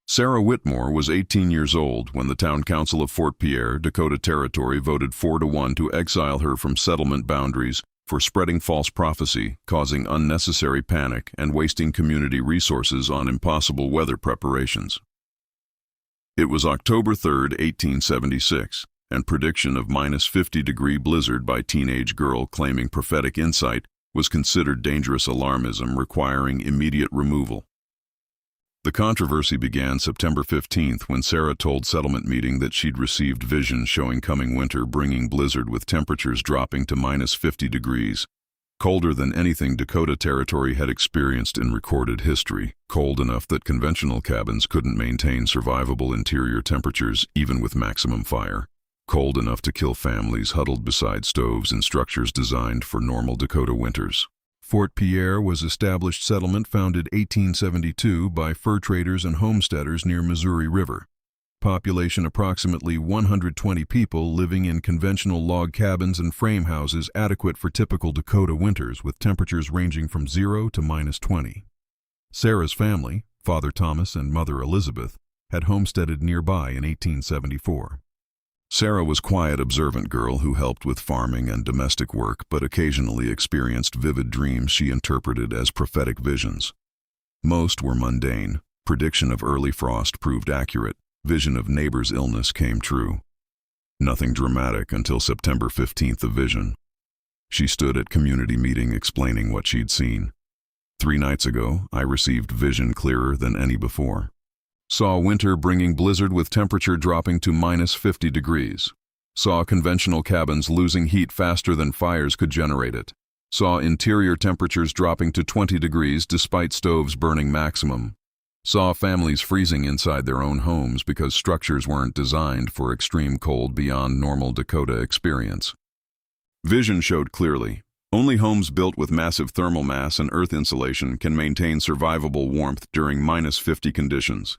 Sarah Whitmore was 18 years old when the town council of Fort Pierre, Dakota Territory voted 4-1 to exile her from settlement boundaries for spreading false prophecy, causing unnecessary panic, and wasting community resources on impossible weather preparations. It was October 3, 1876, and prediction of -50-degree blizzard by teenage girl claiming prophetic insight was considered dangerous alarmism requiring immediate removal. The controversy began September 15th when Sarah told settlement meeting that she'd received vision showing coming winter bringing blizzard with temperatures dropping to -50 degrees, colder than anything Dakota Territory had experienced in recorded history, cold enough that conventional cabins couldn't maintain survivable interior temperatures even with maximum fire, cold enough to kill families huddled beside stoves in structures designed for normal Dakota winters. Fort Pierre was established settlement founded 1872 by fur traders and homesteaders near Missouri River. Population approximately 120 people living in conventional log cabins and frame houses adequate for typical Dakota winters with temperatures ranging from 0 to -20. Sarah's family, Father Thomas and Mother Elizabeth, had homesteaded nearby in 1874. Sarah was a quiet, observant girl who helped with farming and domestic work but occasionally experienced vivid dreams she interpreted as prophetic visions. Most were mundane. Prediction of early frost proved accurate. Vision of neighbor's illness came true. Nothing dramatic until September 15th of vision. She stood at community meeting explaining what she'd seen. 3 nights ago, I received vision clearer than any before. Saw winter bringing blizzard with temperature dropping to -50 degrees. Saw conventional cabins losing heat faster than fires could generate it. Saw interior temperatures dropping to 20 degrees despite stoves burning maximum. Saw families freezing inside their own homes because structures weren't designed for extreme cold beyond normal Dakota experience. Vision showed clearly. Only homes built with massive thermal mass and earth insulation can maintain survivable warmth during -50 conditions.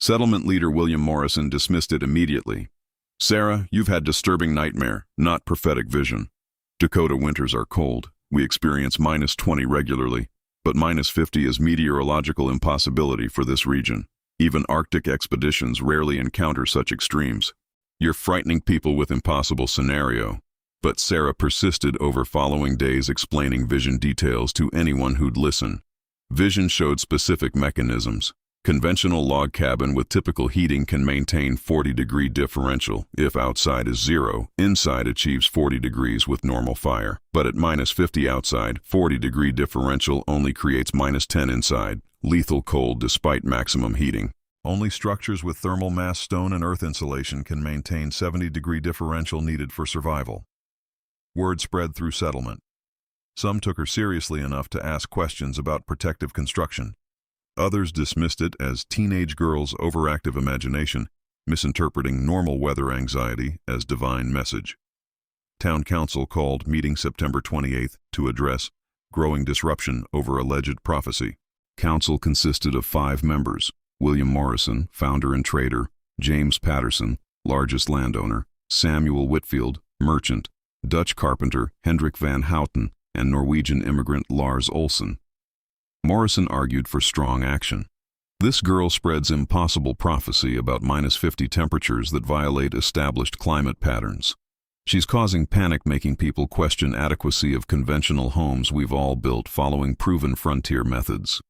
Settlement leader William Morrison dismissed it immediately. Sarah, you've had disturbing nightmare, not prophetic vision. Dakota winters are cold. We experience -20 regularly, but -50 is meteorological impossibility for this region. Even Arctic expeditions rarely encounter such extremes. You're frightening people with impossible scenario. But Sarah persisted over following days explaining vision details to anyone who'd listen. Vision showed specific mechanisms. Conventional log cabin with typical heating can maintain 40-degree differential. If outside is 0, inside achieves 40 degrees with normal fire. But at -50 outside, 40-degree differential only creates -10 inside, lethal cold despite maximum heating. Only structures with thermal mass stone and earth insulation can maintain 70-degree differential needed for survival. Word spread through settlement. Some took her seriously enough to ask questions about protective construction. Others dismissed it as teenage girls' overactive imagination, misinterpreting normal weather anxiety as divine message. Town council called meeting September 28th to address growing disruption over alleged prophecy. Council consisted of 5 members: William Morrison, founder and trader; James Patterson, largest landowner; Samuel Whitfield, merchant; Dutch carpenter Hendrik van Houten, and Norwegian immigrant Lars Olsen. Morrison argued for strong action. This girl spreads impossible prophecy about -50 temperatures that violate established climate patterns. She's causing panic, making people question adequacy of conventional homes we've all built following proven frontier methods.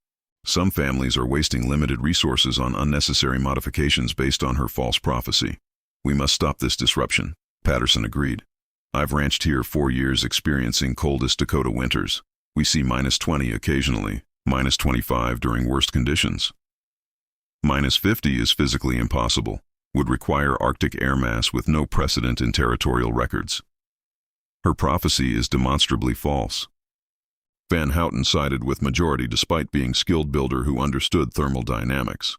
Some families are wasting limited resources on unnecessary modifications based on her false prophecy. We must stop this disruption, Patterson agreed. I've ranched here 4 years experiencing coldest Dakota winters. We see -20 occasionally, -25 during worst conditions. -50 is physically impossible, would require Arctic air mass with no precedent in territorial records. Her prophecy is demonstrably false. Van Houten sided with majority despite being skilled builder who understood thermal dynamics.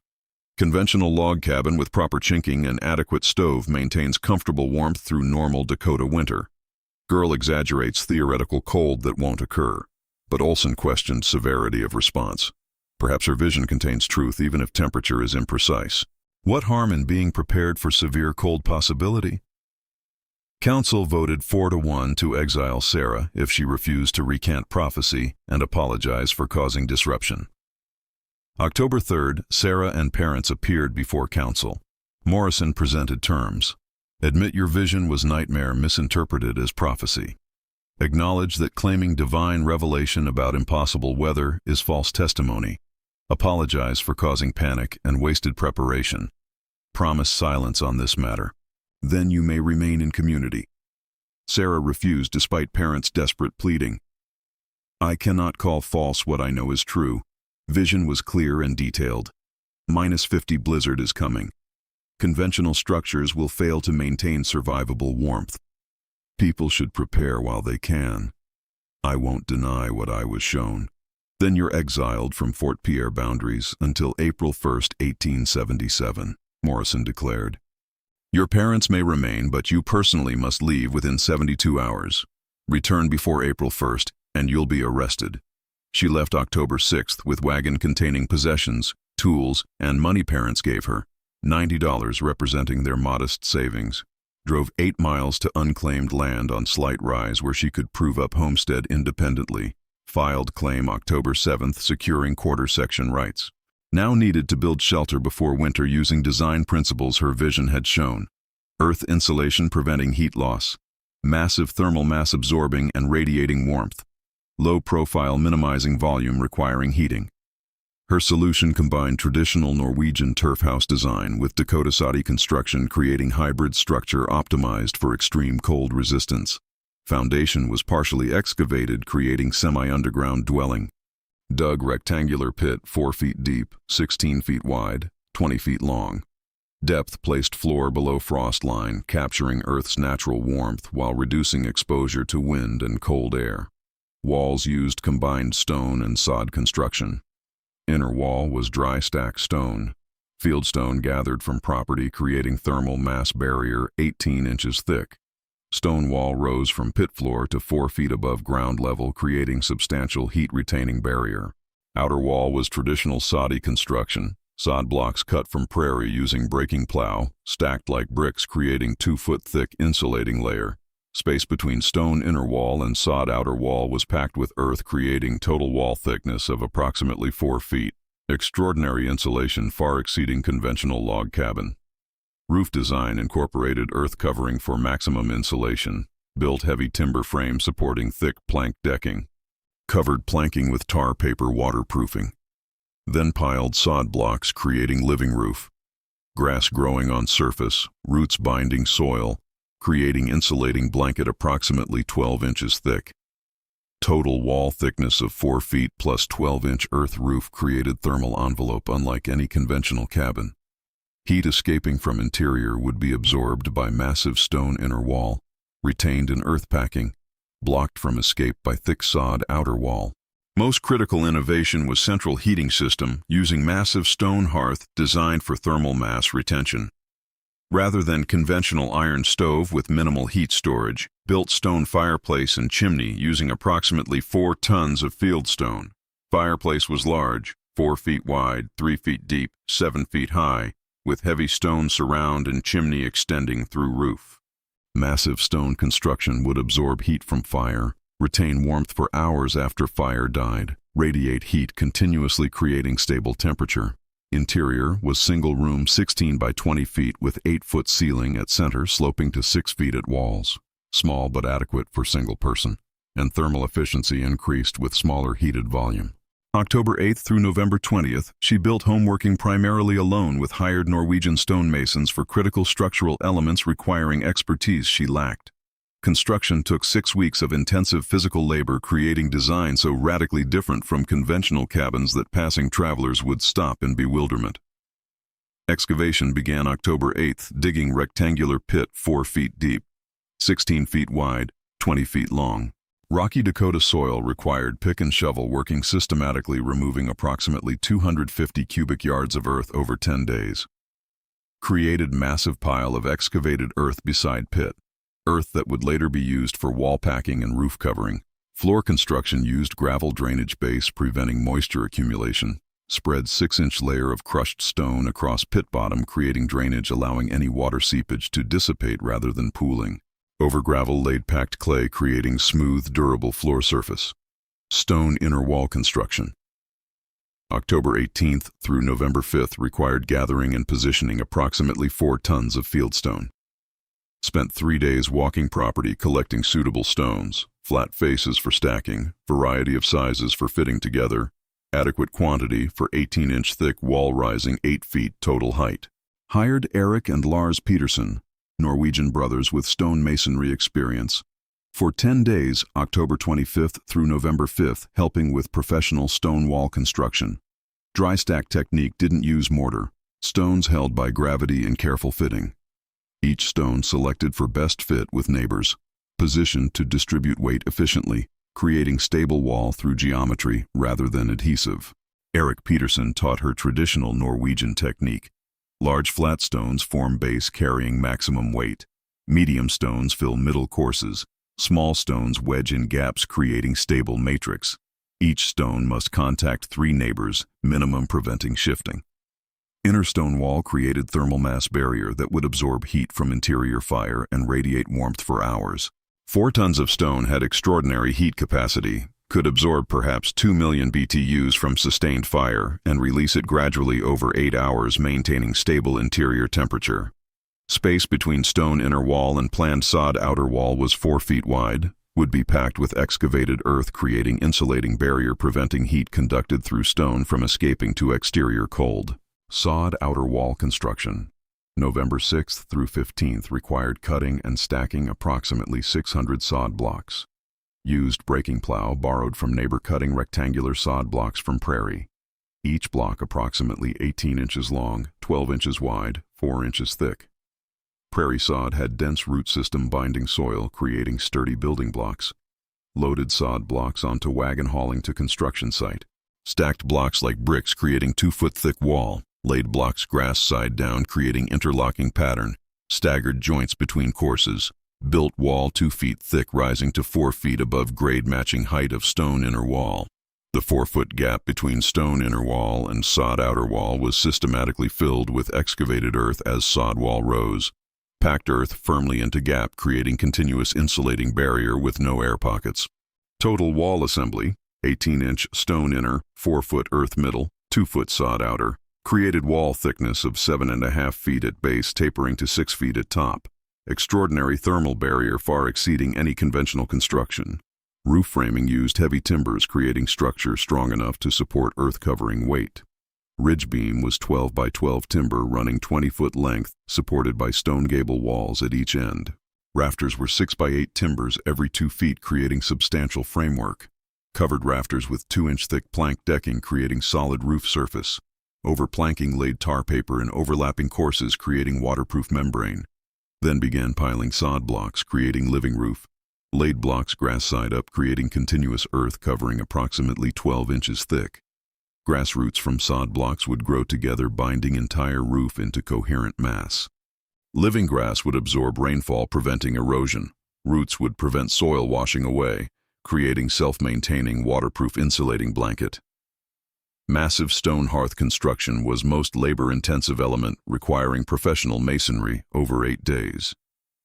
Conventional log cabin with proper chinking and adequate stove maintains comfortable warmth through normal Dakota winter. Girl exaggerates theoretical cold that won't occur. But Olsen questioned severity of response. Perhaps her vision contains truth even if temperature is imprecise. What harm in being prepared for severe cold possibility? Council voted 4-1 to exile Sarah if she refused to recant prophecy and apologize for causing disruption. October 3rd, Sarah and parents appeared before council. Morrison presented terms. Admit your vision was nightmare misinterpreted as prophecy. Acknowledge that claiming divine revelation about impossible weather is false testimony. Apologize for causing panic and wasted preparation. Promise silence on this matter. Then you may remain in community. Sarah refused despite parents' desperate pleading. I cannot call false what I know is true. Vision was clear and detailed. -50 blizzard is coming. Conventional structures will fail to maintain survivable warmth. People should prepare while they can. I won't deny what I was shown. Then you're exiled from Fort Pierre boundaries until April 1st, 1877, Morrison declared. Your parents may remain, but you personally must leave within 72 hours. Return before April 1st, and you'll be arrested. She left October 6th with wagon containing possessions, tools, and money parents gave her, $90 representing their modest savings. Drove 8 miles to unclaimed land on Slight Rise where she could prove up homestead independently. Filed claim October 7th, securing quarter section rights. Now needed to build shelter before winter using design principles her vision had shown. Earth insulation preventing heat loss. Massive thermal mass absorbing and radiating warmth. Low profile minimizing volume requiring heating. Her solution combined traditional Norwegian turf house design with Dakota Soddy construction, creating hybrid structure optimized for extreme cold resistance. Foundation was partially excavated, creating semi-underground dwelling. Dug rectangular pit 4 feet deep, 16 feet wide, 20 feet long. Depth placed floor below frost line, capturing Earth's natural warmth while reducing exposure to wind and cold air. Walls used combined stone and sod construction. Inner wall was dry stack stone. Fieldstone gathered from property, creating thermal mass barrier 18 inches thick. Stone wall rose from pit floor to 4 feet above ground level, creating substantial heat-retaining barrier. Outer wall was traditional soddy construction. Sod blocks cut from prairie using breaking plow, stacked like bricks, creating 2-foot thick insulating layer. Space between stone inner wall and sod outer wall was packed with earth, creating total wall thickness of approximately 4 feet. Extraordinary insulation far exceeding conventional log cabin. Roof design incorporated earth covering for maximum insulation. Built heavy timber frame supporting thick plank decking. Covered planking with tar paper waterproofing. Then piled sod blocks creating living roof. Grass growing on surface, roots binding soil, creating insulating blanket approximately 12 inches thick. Total wall thickness of 4 feet plus 12-inch earth roof created thermal envelope unlike any conventional cabin. Heat escaping from interior would be absorbed by massive stone inner wall, retained in earth packing, blocked from escape by thick sod outer wall. Most critical innovation was central heating system using massive stone hearth designed for thermal mass retention. Rather than conventional iron stove with minimal heat storage, built stone fireplace and chimney using approximately 4 tons of fieldstone. Fireplace was large, 4 feet wide, 3 feet deep, 7 feet high, with heavy stone surround and chimney extending through roof. Massive stone construction would absorb heat from fire, retain warmth for hours after fire died, radiate heat continuously creating stable temperature. Interior was single room 16 by 20 feet with 8-foot ceiling at center sloping to 6 feet at walls. Small but adequate for single person, and thermal efficiency increased with smaller heated volume. October 8th through November 20th, she built home working primarily alone with hired Norwegian stonemasons for critical structural elements requiring expertise she lacked. Construction took 6 weeks of intensive physical labor, creating design so radically different from conventional cabins that passing travelers would stop in bewilderment. Excavation began October 8th, digging rectangular pit 4 feet deep, 16 feet wide, 20 feet long. Rocky Dakota soil required pick and shovel working systematically, removing approximately 250 cubic yards of earth over 10 days. Created massive pile of excavated earth beside pit. Earth that would later be used for wall packing and roof covering. Floor construction used gravel drainage base preventing moisture accumulation. Spread 6-inch layer of crushed stone across pit bottom, creating drainage allowing any water seepage to dissipate rather than pooling. Over gravel laid packed clay, creating smooth, durable floor surface. Stone inner wall construction. October 18th through November 5th required gathering and positioning approximately 4 tons of fieldstone. Spent 3 days walking property collecting suitable stones, flat faces for stacking, variety of sizes for fitting together, adequate quantity for 18-inch thick wall rising 8 feet total height. Hired Erik and Lars Petersen, Norwegian brothers with stone masonry experience, for 10 days, October 25th through November 5th, helping with professional stone wall construction. Dry stack technique didn't use mortar, stones held by gravity and careful fitting. Each stone selected for best fit with neighbors, positioned to distribute weight efficiently, creating stable wall through geometry rather than adhesive. Erik Petersen taught her traditional Norwegian technique. Large flat stones form base carrying maximum weight. Medium stones fill middle courses. Small stones wedge in gaps creating stable matrix. Each stone must contact 3 neighbors, minimum preventing shifting. Inner stone wall created thermal mass barrier that would absorb heat from interior fire and radiate warmth for hours. 4 tons of stone had extraordinary heat capacity, could absorb perhaps 2 million BTUs from sustained fire and release it gradually over 8 hours, maintaining stable interior temperature. Space between stone inner wall and planned sod outer wall was 4 feet wide, would be packed with excavated earth creating insulating barrier preventing heat conducted through stone from escaping to exterior cold. Sod outer wall construction. November 6th through 15th required cutting and stacking approximately 600 sod blocks. Used breaking plow borrowed from neighbor cutting rectangular sod blocks from prairie. Each block approximately 18 inches long, 12 inches wide, 4 inches thick. Prairie sod had dense root system binding soil, creating sturdy building blocks. Loaded sod blocks onto wagon hauling to construction site. Stacked blocks like bricks creating 2-foot thick wall. Laid blocks grass side down creating interlocking pattern. Staggered joints between courses. Built wall 2 feet thick rising to 4 feet above grade matching height of stone inner wall. The 4-foot gap between stone inner wall and sod outer wall was systematically filled with excavated earth as sod wall rose. Packed earth firmly into gap creating continuous insulating barrier with no air pockets. Total wall assembly, 18-inch stone inner, 4-foot earth middle, 2-foot sod outer, created wall thickness of 7.5 feet at base tapering to 6 feet at top. Extraordinary thermal barrier far exceeding any conventional construction. Roof framing used heavy timbers creating structure strong enough to support earth covering weight. Ridge beam was 12 by 12 timber running 20-foot length, supported by stone gable walls at each end. Rafters were 6 by 8 timbers every 2 feet creating substantial framework. Covered rafters with 2-inch thick plank decking creating solid roof surface. Over planking laid tar paper in overlapping courses creating waterproof membrane. Then began piling sod blocks creating living roof. Laid blocks grass side up creating continuous earth covering approximately 12 inches thick. Grass roots from sod blocks would grow together binding entire roof into coherent mass. Living grass would absorb rainfall preventing erosion. Roots would prevent soil washing away, creating self-maintaining waterproof insulating blanket. Massive stone hearth construction was most labor-intensive element requiring professional masonry over 8 days.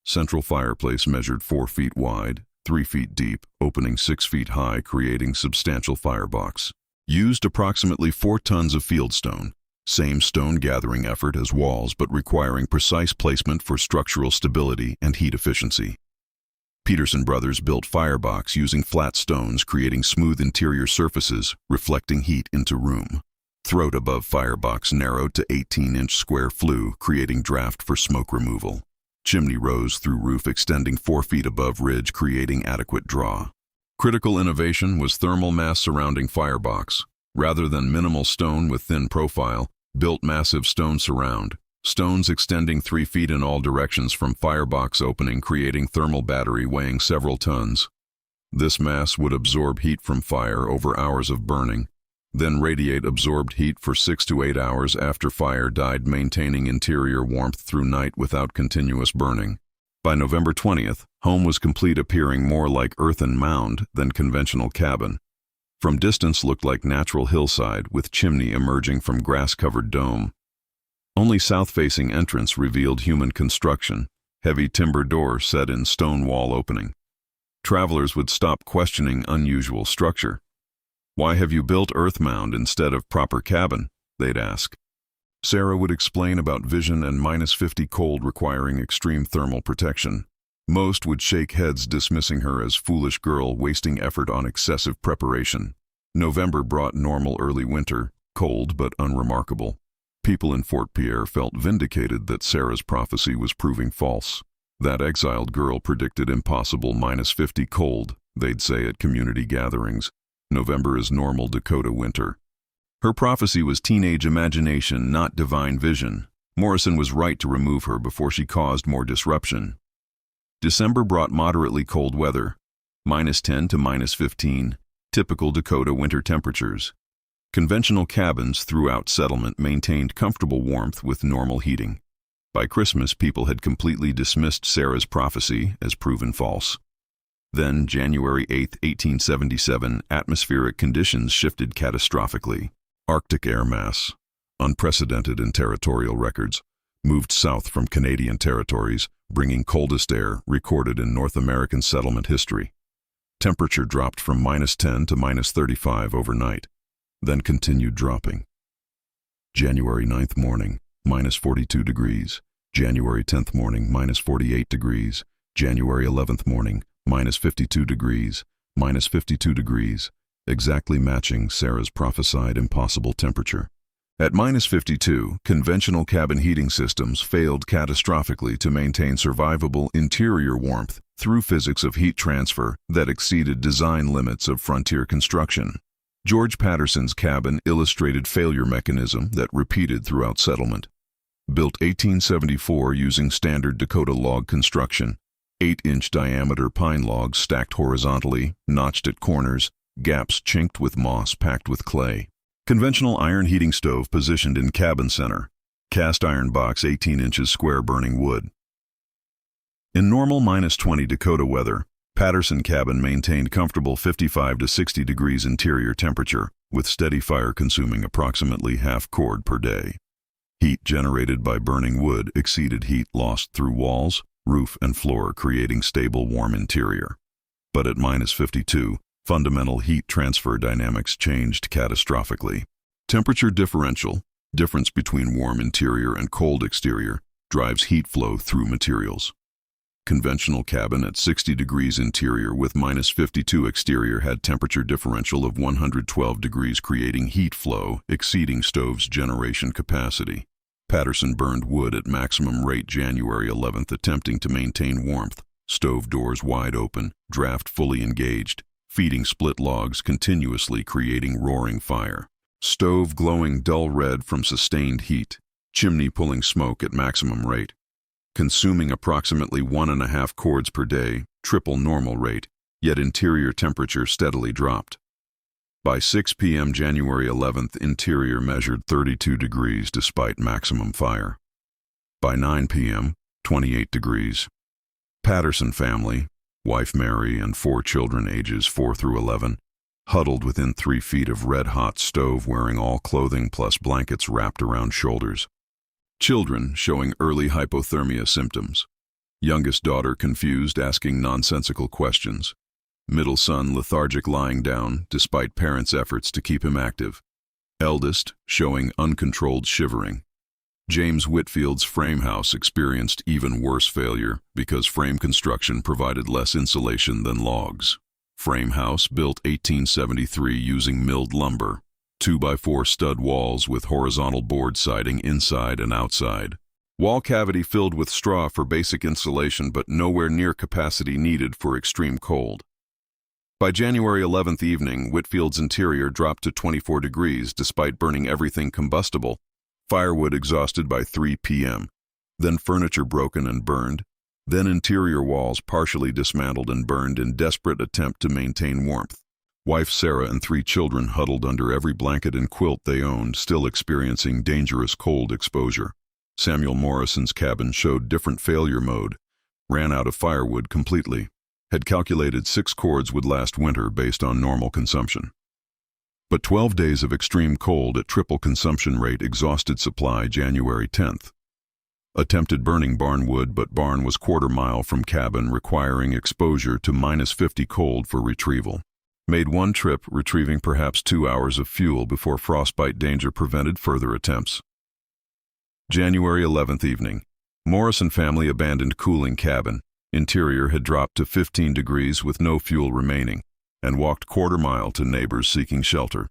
Central fireplace measured 4 feet wide, 3 feet deep, opening 6 feet high creating substantial firebox. Used approximately 4 tons of fieldstone, same stone gathering effort as walls but requiring precise placement for structural stability and heat efficiency. Petersen brothers built firebox using flat stones creating smooth interior surfaces, reflecting heat into room. Throat above firebox narrowed to 18-inch square flue, creating draft for smoke removal. Chimney rose through roof extending 4 feet above ridge, creating adequate draw. Critical innovation was thermal mass surrounding firebox. Rather than minimal stone with thin profile, built massive stone surround. Stones extending 3 feet in all directions from firebox opening creating thermal battery weighing several tons. This mass would absorb heat from fire over hours of burning, then radiate absorbed heat for 6 to 8 hours after fire died, maintaining interior warmth through night without continuous burning. By November 20th, home was complete, appearing more like earthen mound than conventional cabin. From distance looked like natural hillside with chimney emerging from grass-covered dome. Only south-facing entrance revealed human construction, heavy timber door set in stone wall opening. Travelers would stop questioning unusual structure. "Why have you built earth mound instead of proper cabin?" they'd ask. Sarah would explain about vision and -50 cold requiring extreme thermal protection. Most would shake heads, dismissing her as foolish girl wasting effort on excessive preparation. November brought normal early winter, cold but unremarkable. People in Fort Pierre felt vindicated that Sarah's prophecy was proving false. That exiled girl predicted impossible -50 cold, they'd say at community gatherings. November is normal Dakota winter. Her prophecy was teenage imagination, not divine vision. Morrison was right to remove her before she caused more disruption. December brought moderately cold weather, -10 to -15, typical Dakota winter temperatures. Conventional cabins throughout settlement maintained comfortable warmth with normal heating. By Christmas, people had completely dismissed Sarah's prophecy as proven false. Then, January 8, 1877, atmospheric conditions shifted catastrophically. Arctic air mass, unprecedented in territorial records, moved south from Canadian territories, bringing coldest air recorded in North American settlement history. Temperature dropped from -10 to -35 overnight, then continued dropping. January 9th morning, -42 degrees. January 10th morning, -48 degrees. January 11th morning, -52 degrees. -52 degrees, exactly matching Sarah's prophesied impossible temperature. At -52, conventional cabin heating systems failed catastrophically to maintain survivable interior warmth through physics of heat transfer that exceeded design limits of frontier construction. George Patterson's cabin illustrated failure mechanism that repeated throughout settlement. Built 1874 using standard Dakota log construction, 8-inch diameter pine logs stacked horizontally, notched at corners, gaps chinked with moss packed with clay. Conventional iron heating stove positioned in cabin center. Cast iron box 18 inches square burning wood. In normal -20 Dakota weather, Patterson cabin maintained comfortable 55 to 60 degrees interior temperature, with steady fire consuming approximately half cord per day. Heat generated by burning wood exceeded heat lost through walls, roof, and floor, creating stable warm interior. But at -52, fundamental heat transfer dynamics changed catastrophically. Temperature differential, difference between warm interior and cold exterior, drives heat flow through materials. Conventional cabin at 60 degrees interior with -52 exterior had temperature differential of 112 degrees, creating heat flow exceeding stove's generation capacity. Patterson burned wood at maximum rate January 11th, attempting to maintain warmth. Stove doors wide open, draft fully engaged, feeding split logs continuously, creating roaring fire. Stove glowing dull red from sustained heat, chimney pulling smoke at maximum rate. Consuming approximately 1.5 cords per day, triple normal rate, yet interior temperature steadily dropped. By 6 p.m. January 11th, interior measured 32 degrees despite maximum fire. By 9 p.m., 28 degrees. Patterson family, wife Mary and 4 children ages 4 through 11, huddled within 3 feet of red-hot stove, wearing all clothing plus blankets wrapped around shoulders. Children showing early hypothermia symptoms. Youngest daughter confused, asking nonsensical questions. Middle son lethargic, lying down despite parents' efforts to keep him active. Eldest showing uncontrolled shivering. James Whitfield's frame house experienced even worse failure because frame construction provided less insulation than logs. Frame house built 1873 using milled lumber. 2x4 stud walls with horizontal board siding inside and outside. Wall cavity filled with straw for basic insulation, but nowhere near capacity needed for extreme cold. By January 11th evening, Whitfield's interior dropped to 24 degrees despite burning everything combustible. Firewood exhausted by 3 p.m. Then furniture broken and burned. Then interior walls partially dismantled and burned in desperate attempt to maintain warmth. Wife Sarah and 3 children huddled under every blanket and quilt they owned, still experiencing dangerous cold exposure. Samuel Morrison's cabin showed different failure mode. Ran out of firewood completely. Had calculated 6 cords would last winter based on normal consumption. But 12 days of extreme cold at triple consumption rate exhausted supply January 10th. Attempted burning barn wood, but barn was quarter mile from cabin, requiring exposure to -50 cold for retrieval. Made one trip, retrieving perhaps 2 hours of fuel before frostbite danger prevented further attempts. January 11th evening. Morrison family abandoned cooling cabin. Interior had dropped to 15 degrees with no fuel remaining, and walked quarter-mile to neighbors seeking shelter.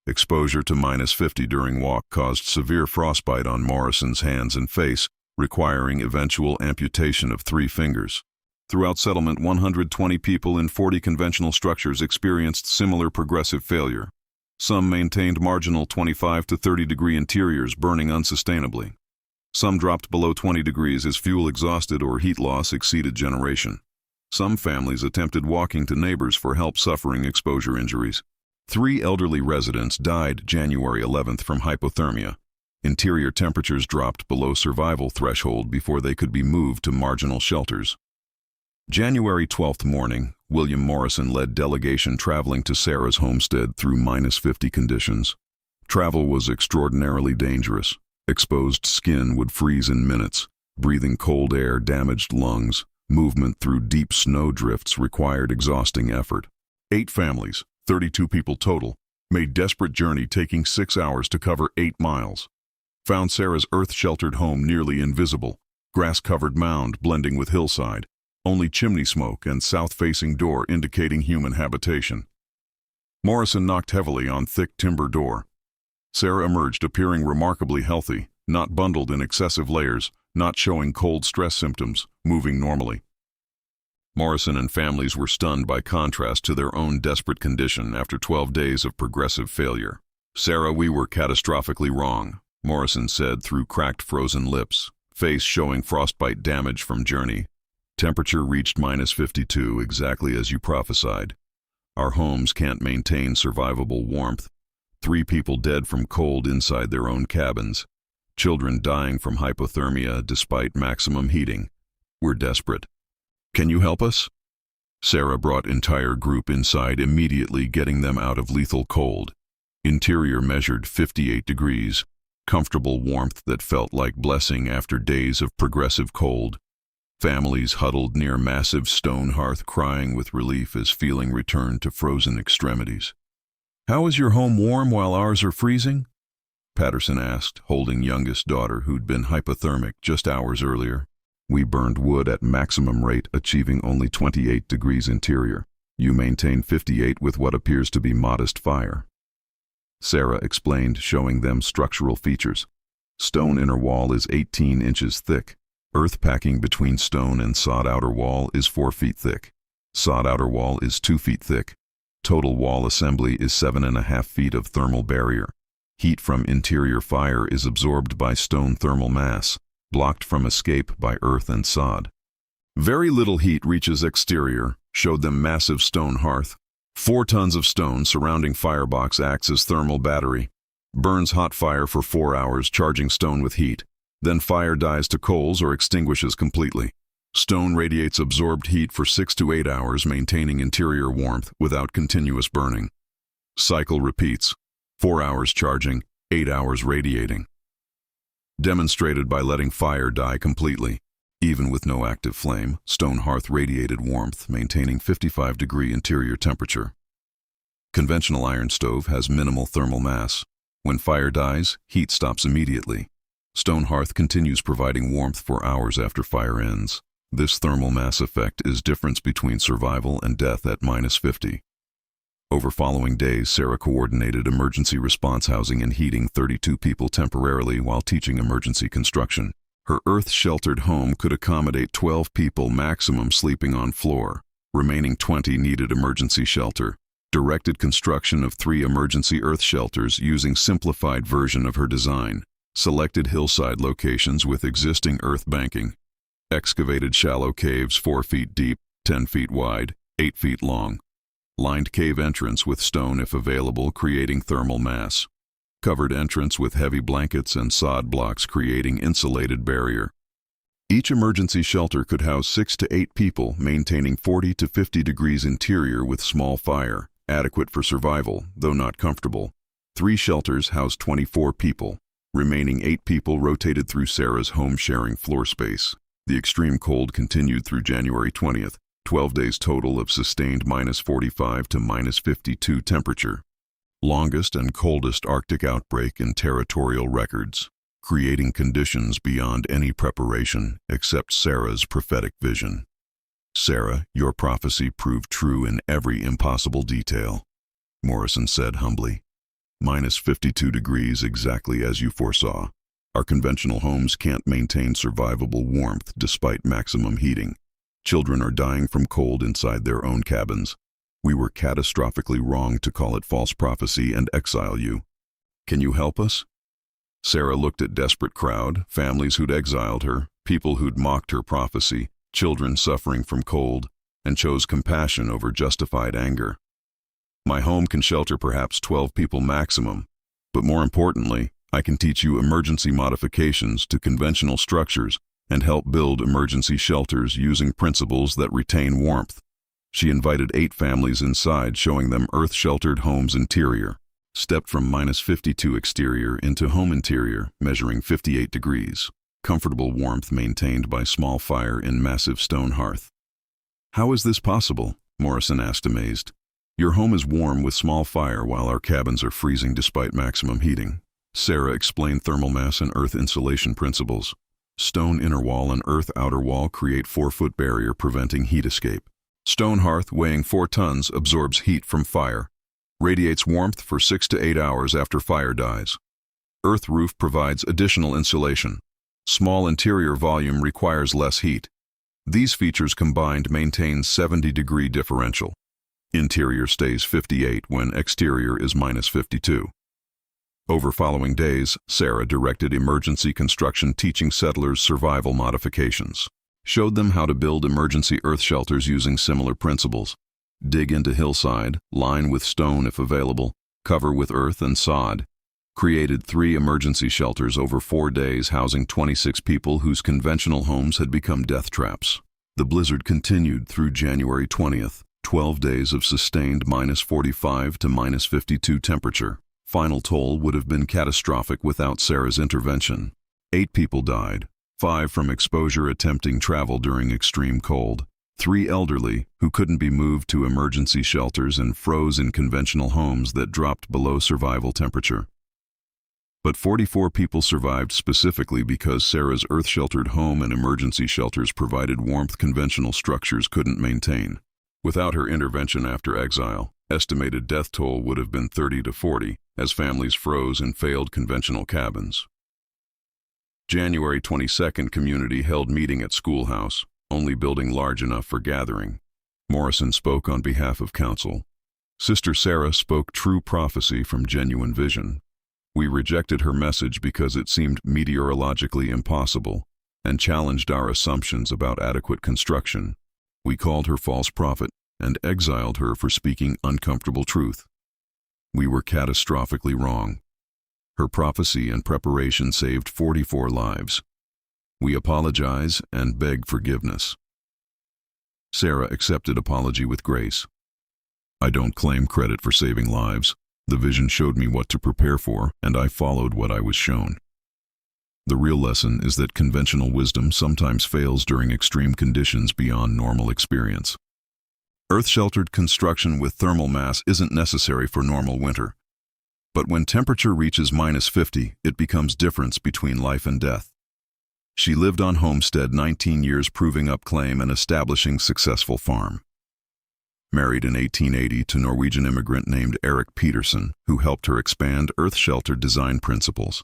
Exposure to -50 during walk caused severe frostbite on Morrison's hands and face, requiring eventual amputation of 3 fingers. Throughout settlement, 120 people in 40 conventional structures experienced similar progressive failure. Some maintained marginal 25 to 30 degree interiors burning unsustainably. Some dropped below 20 degrees as fuel exhausted or heat loss exceeded generation. Some families attempted walking to neighbors for help suffering exposure injuries. 3 elderly residents died January 11th from hypothermia. Interior temperatures dropped below survival threshold before they could be moved to marginal shelters. January 12th morning, William Morrison led delegation traveling to Sarah's homestead through -50 conditions. Travel was extraordinarily dangerous. Exposed skin would freeze in minutes. Breathing cold air damaged lungs. Movement through deep snow drifts required exhausting effort. 8 families, 32 people total, made desperate journey taking 6 hours to cover 8 miles. Found Sarah's earth-sheltered home nearly invisible, grass-covered mound blending with hillside, only chimney smoke and south-facing door indicating human habitation. Morrison knocked heavily on thick timber door. Sarah emerged appearing remarkably healthy, not bundled in excessive layers, not showing cold stress symptoms, moving normally. Morrison and families were stunned by contrast to their own desperate condition after 12 days of progressive failure. "Sarah, we were catastrophically wrong," Morrison said through cracked frozen lips, face showing frostbite damage from journey. "Temperature reached -52, exactly as you prophesied. Our homes can't maintain survivable warmth. 3 people dead from cold inside their own cabins. Children dying from hypothermia despite maximum heating. We're desperate. Can you help us?" Sarah brought entire group inside immediately, getting them out of lethal cold. Interior measured 58 degrees, comfortable warmth that felt like blessing after days of progressive cold. Families huddled near massive stone hearth crying with relief as feeling returned to frozen extremities. "How is your home warm while ours are freezing?" Patterson asked, holding youngest daughter who'd been hypothermic just hours earlier. "We burned wood at maximum rate, achieving only 28 degrees interior. You maintain 58 with what appears to be modest fire." Sarah explained, showing them structural features. Stone inner wall is 18 inches thick. Earth packing between stone and sod outer wall is 4 feet thick. Sod outer wall is 2 feet thick. Total wall assembly is 7.5 feet of thermal barrier. Heat from interior fire is absorbed by stone thermal mass, blocked from escape by earth and sod. Very little heat reaches exterior, showed them massive stone hearth. 4 tons of stone surrounding firebox acts as thermal battery. Burns hot fire for 4 hours, charging stone with heat. Then fire dies to coals or extinguishes completely. Stone radiates absorbed heat for 6 to 8 hours, maintaining interior warmth without continuous burning. Cycle repeats. 4 hours charging, 8 hours radiating. Demonstrated by letting fire die completely. Even with no active flame, stone hearth radiated warmth, maintaining 55-degree interior temperature. Conventional iron stove has minimal thermal mass. When fire dies, heat stops immediately. Stone hearth continues providing warmth for hours after fire ends. This thermal mass effect is difference between survival and death at -50. Over following days, Sarah coordinated emergency response housing and heating 32 people temporarily while teaching emergency construction. Her earth-sheltered home could accommodate 12 people maximum sleeping on floor. Remaining 20 needed emergency shelter. Directed construction of 3 emergency earth shelters using simplified version of her design. Selected hillside locations with existing earth banking. Excavated shallow caves 4 feet deep, 10 feet wide, 8 feet long. Lined cave entrance with stone if available, creating thermal mass. Covered entrance with heavy blankets and sod blocks, creating insulated barrier. Each emergency shelter could house 6 to 8 people, maintaining 40 to 50 degrees interior with small fire, adequate for survival, though not comfortable. 3 shelters housed 24 people. Remaining 8 people rotated through Sarah's home, sharing floor space. The extreme cold continued through January 20th. 12 days total of sustained -45 to -52 temperature. Longest and coldest Arctic outbreak in territorial records, creating conditions beyond any preparation except Sarah's prophetic vision. Sarah, your prophecy proved true in every impossible detail, Morrison said humbly. -52 degrees exactly as you foresaw. Our conventional homes can't maintain survivable warmth despite maximum heating. Children are dying from cold inside their own cabins. We were catastrophically wrong to call it false prophecy and exile you. Can you help us? Sarah looked at desperate crowd, families who'd exiled her, people who'd mocked her prophecy, children suffering from cold, and chose compassion over justified anger. My home can shelter perhaps 12 people maximum, but more importantly, I can teach you emergency modifications to conventional structures and help build emergency shelters using principles that retain warmth. She invited 8 families inside, showing them earth-sheltered homes interior, stepped from -52 exterior into home interior, measuring 58 degrees. Comfortable warmth maintained by small fire in massive stone hearth. How is this possible? Morrison asked, amazed. Your home is warm with small fire while our cabins are freezing despite maximum heating. Sarah explained thermal mass and earth insulation principles. Stone inner wall and earth outer wall create 4-foot barrier preventing heat escape. Stone hearth weighing 4 tons absorbs heat from fire, radiates warmth for 6 to 8 hours after fire dies. Earth roof provides additional insulation. Small interior volume requires less heat. These features combined maintain 70-degree differential. Interior stays 58 when exterior is -52. Over following days, Sarah directed emergency construction, teaching settlers survival modifications. Showed them how to build emergency earth shelters using similar principles. Dig into hillside, line with stone if available, cover with earth and sod. Created 3 emergency shelters over 4 days, housing 26 people whose conventional homes had become death traps. The blizzard continued through January 20th, 12 days of sustained -45 to -52 temperature. Final toll would have been catastrophic without Sarah's intervention. 8 people died, 5 from exposure attempting travel during extreme cold, 3 elderly who couldn't be moved to emergency shelters and froze in conventional homes that dropped below survival temperature. But 44 people survived specifically because Sarah's earth-sheltered home and emergency shelters provided warmth conventional structures couldn't maintain. Without her intervention after exile, estimated death toll would have been 30 to 40, as families froze in failed conventional cabins. January 22nd, community held meeting at schoolhouse, only building large enough for gathering. Morrison spoke on behalf of council. Sister Sarah spoke true prophecy from genuine vision. We rejected her message because it seemed meteorologically impossible and challenged our assumptions about adequate construction. We called her false prophet and exiled her for speaking uncomfortable truth. We were catastrophically wrong. Her prophecy and preparation saved 44 lives. We apologize and beg forgiveness. Sarah accepted apology with grace. I don't claim credit for saving lives. The vision showed me what to prepare for, and I followed what I was shown. The real lesson is that conventional wisdom sometimes fails during extreme conditions beyond normal experience. Earth-sheltered construction with thermal mass isn't necessary for normal winter. But when temperature reaches -50, it becomes difference between life and death. She lived on homestead 19 years, proving up claim and establishing successful farm. Married in 1880 to Norwegian immigrant named Eric Peterson, who helped her expand earth-sheltered design principles.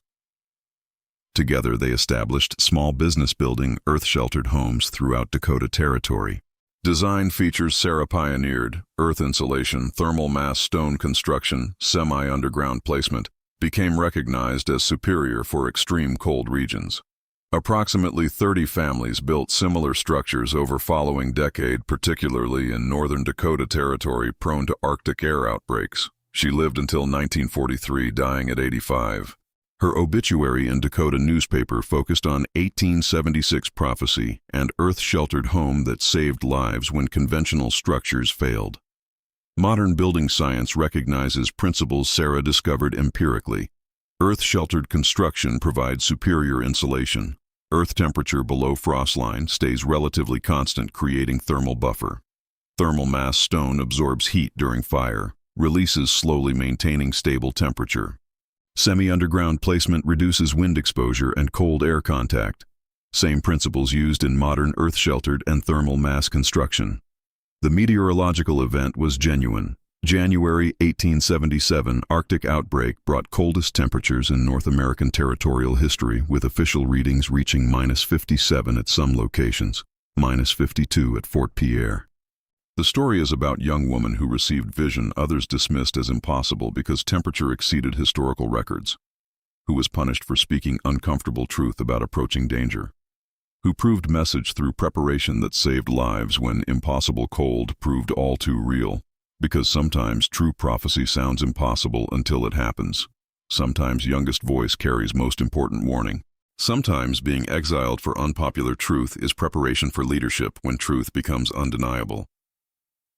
Together they established small business building earth-sheltered homes throughout Dakota Territory. Design features Sarah pioneered: earth insulation, thermal mass stone construction, semi-underground placement, became recognized as superior for extreme cold regions. Approximately 30 families built similar structures over following decade, particularly in northern Dakota Territory prone to Arctic air outbreaks. She lived until 1943, dying at 85. Her obituary in Dakota newspaper focused on 1876 prophecy and earth-sheltered home that saved lives when conventional structures failed. Modern building science recognizes principles Sarah discovered empirically. Earth-sheltered construction provides superior insulation. Earth temperature below frost line stays relatively constant, creating thermal buffer. Thermal mass stone absorbs heat during fire, releases slowly maintaining stable temperature. Semi-underground placement reduces wind exposure and cold air contact. Same principles used in modern earth-sheltered and thermal mass construction. The meteorological event was genuine. January 1877 Arctic outbreak brought coldest temperatures in North American territorial history, with official readings reaching -57 at some locations, -52 at Fort Pierre. The story is about a young woman who received vision others dismissed as impossible because temperature exceeded historical records, who was punished for speaking uncomfortable truth about approaching danger, who proved message through preparation that saved lives when impossible cold proved all too real, because sometimes true prophecy sounds impossible until it happens. Sometimes youngest voice carries most important warning. Sometimes being exiled for unpopular truth is preparation for leadership when truth becomes undeniable.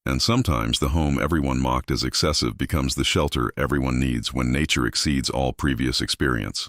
And sometimes the home everyone mocked as excessive becomes the shelter everyone needs when nature exceeds all previous experience.